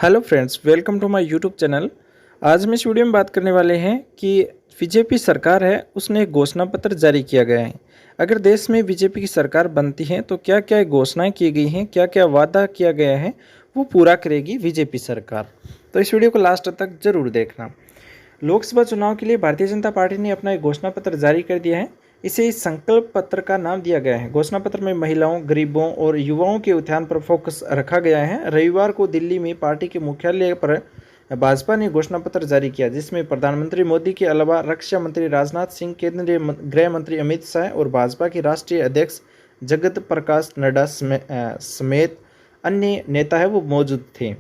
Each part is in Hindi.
Hello friends, welcome to my YouTube channel. आज हम इस वीडियो में बात करने वाले हैं कि बीजेपी सरकार है उसने एक घोषणा पत्र जारी किया गया है। अगर देश में बीजेपी की सरकार बनती है तो क्या क्या घोषणाएं की गई हैं, क्या क्या वादा किया गया है वो पूरा करेगी बीजेपी सरकार। तो इस वीडियो को लास्ट तक जरूर देखना। लोकसभा चुनाव के लिए भारतीय जनता पार्टी ने अपना एक घोषणा पत्र जारी कर दिया है। इसे इस संकल्प पत्र का नाम दिया गया है। घोषणा पत्र में महिलाओं, गरीबों और युवाओं के उत्थान पर फोकस रखा गया है। रविवार को दिल्ली में पार्टी के मुख्यालय पर भाजपा ने घोषणा पत्र जारी किया, जिसमें प्रधानमंत्री मोदी के अलावा रक्षा मंत्री राजनाथ सिंह, केंद्रीय गृह मंत्री अमित शाह और भाजपा के राष्ट्रीय अध्यक्ष जगत प्रकाश नड्डा समेत अन्य नेता है वो मौजूद थे।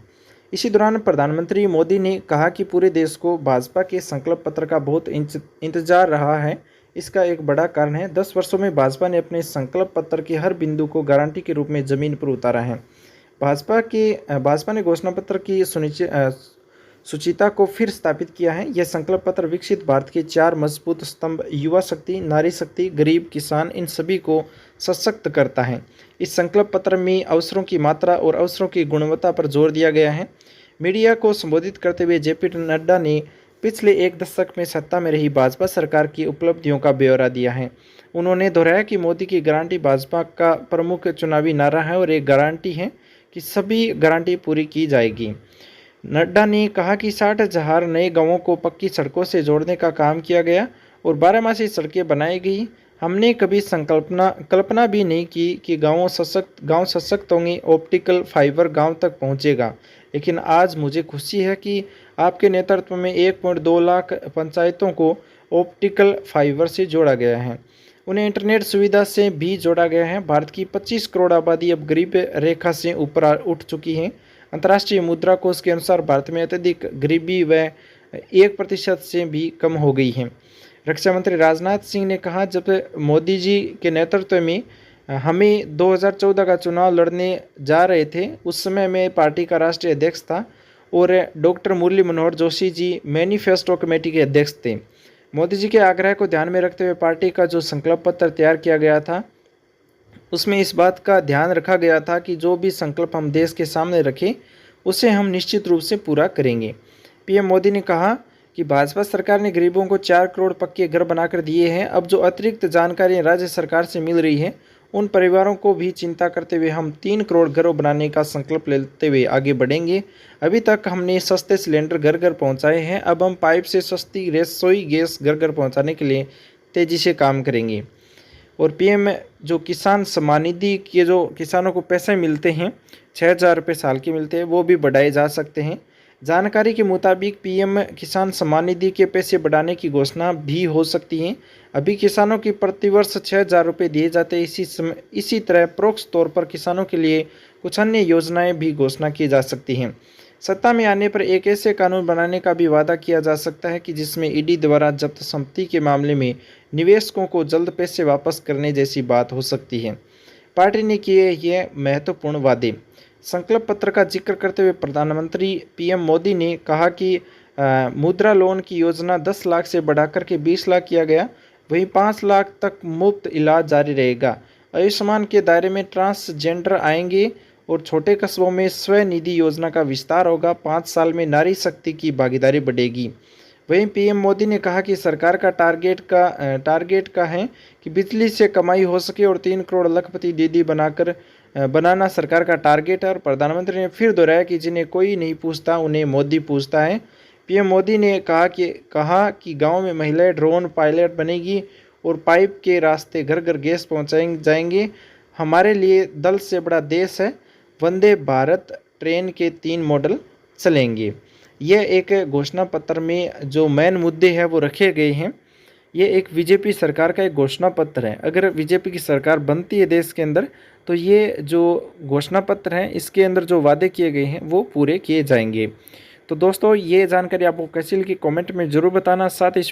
इसी दौरान प्रधानमंत्री मोदी ने कहा कि पूरे देश को भाजपा के संकल्प पत्र का बहुत इंतजार रहा है। इसका एक बड़ा कारण है 10 वर्षों में भाजपा ने अपने संकल्प पत्र के हर बिंदु को गारंटी के रूप में जमीन पर उतारा है। भाजपा ने घोषणा पत्र की सुचिता को फिर स्थापित किया है। यह संकल्प पत्र विकसित भारत के 4 मजबूत स्तंभ युवा शक्ति, नारी शक्ति, गरीब, किसान, इन सभी को सशक्त करता है। इस संकल्प पत्र में अवसरों की मात्रा और अवसरों की गुणवत्ता पर जोर दिया गया है। मीडिया को संबोधित करते हुए जेपी नड्डा ने पिछले एक दशक में सत्ता में रही भाजपा सरकार की उपलब्धियों का ब्यौरा दिया है। उन्होंने दोहराया कि मोदी की गारंटी भाजपा का प्रमुख चुनावी नारा है और एक गारंटी है कि सभी गारंटी पूरी की जाएगी। नड्डा ने कहा कि 60,000 नए गांवों को पक्की सड़कों से जोड़ने का काम किया गया और 12मासी सड़कें बनाई गई। हमने कभी कल्पना भी नहीं की कि गांव सशक्त होंगे, ऑप्टिकल फाइबर गांव तक पहुंचेगा। लेकिन आज मुझे खुशी है कि आपके नेतृत्व में 1.2 लाख पंचायतों को ऑप्टिकल फाइबर से जोड़ा गया है। उन्हें इंटरनेट सुविधा से भी जोड़ा गया है। भारत की 25 करोड़ आबादी अब गरीब रेखा से ऊपर उठ चुकी है। अंतर्राष्ट्रीय मुद्रा कोष के अनुसार भारत में अत्यधिक गरीबी व 1% से भी कम हो गई है। रक्षा मंत्री राजनाथ सिंह ने कहा, जब मोदी जी के नेतृत्व में हमें 2014 का चुनाव लड़ने जा रहे थे, उस समय मैं पार्टी का राष्ट्रीय अध्यक्ष था और doctor Murli Manohar Joshi ji manifesto committee के अध्यक्ष थे। मोदी जी के आग्रह को ध्यान में रखते हुए पार्टी का जो संकल्प पत्र तैयार किया गया था, उसमें इस बात का ध्यान रखा गया था कि जो भी संकल्प हम देश के सामने रखें उसे हम निश्चित रूप से पूरा करेंगे। पीएम मोदी ने कहा कि भाजपा सरकार ने गरीबों को 4 करोड़ पक्के घर बनाकर दिए हैं। अब जो अतिरिक्त जानकारियां राज्य सरकार से मिल रही है, उन परिवारों को भी चिंता करते हुए हम 3 करोड़ घरों बनाने का संकल्प लेते हुए आगे बढ़ेंगे। अभी तक हमने सस्ते सिलेंडर घर घर पहुँचाए हैं, अब हम पाइप से सस्ती रसोई गैस घर घर पहुँचाने के लिए तेज़ी से काम करेंगे। और पीएम जो किसान सम्मान निधि के जो किसानों को पैसे मिलते हैं, 6,000 रुपये साल के मिलते हैं, वो भी बढ़ाए जा सकते हैं। जानकारी के मुताबिक पीएम किसान सम्मान निधि के पैसे बढ़ाने की घोषणा भी हो सकती है। अभी किसानों की प्रतिवर्ष 6,000 रुपये दिए जाते हैं। इसी तरह परोक्ष तौर पर किसानों के लिए कुछ अन्य योजनाएं भी घोषणा की जा सकती हैं। सत्ता में आने पर एक ऐसे कानून बनाने का भी वादा किया जा सकता है कि जिसमें ईडी द्वारा जब्त संपत्ति के मामले में निवेशकों को जल्द पैसे वापस करने जैसी बात हो सकती है। पार्टी ने किए ये महत्वपूर्ण वादे। संकल्प पत्र का जिक्र करते हुए प्रधानमंत्री पीएम मोदी ने कहा कि मुद्रा लोन की योजना 10 लाख से बढ़ाकर के 20 लाख किया गया, वहीं 5 लाख तक मुफ्त इलाज जारी रहेगा। आयुष्मान के दायरे में ट्रांसजेंडर आएंगे और छोटे कस्बों में स्वनिधि योजना का विस्तार होगा। 5 साल में नारी शक्ति की भागीदारी बढ़ेगी। वहीं पीएम मोदी ने कहा कि सरकार का टारगेट का है कि बिजली से कमाई हो सके और 3 करोड़ लखपति दीदी बनाना सरकार का टारगेट है। और प्रधानमंत्री ने फिर दोहराया कि जिन्हें कोई नहीं पूछता उन्हें मोदी पूछता है। पीएम मोदी ने कहा कि गांव में महिलाएं ड्रोन पायलट बनेगी और पाइप के रास्ते घर घर गैस पहुंचाए जाएंगे। हमारे लिए दल से बड़ा देश है। वंदे भारत ट्रेन के 3 मॉडल चलेंगे। यह एक घोषणा पत्र में जो मेन मुद्दे हैं वो रखे गए हैं। ये एक बीजेपी सरकार का एक घोषणा पत्र है। अगर बीजेपी की सरकार बनती है देश के अंदर, तो ये जो घोषणा पत्र है इसके अंदर जो वादे किए गए हैं वो पूरे किए जाएंगे। तो दोस्तों, ये जानकारी आपको कैसी लगी कमेंट में ज़रूर बताना। साथ ही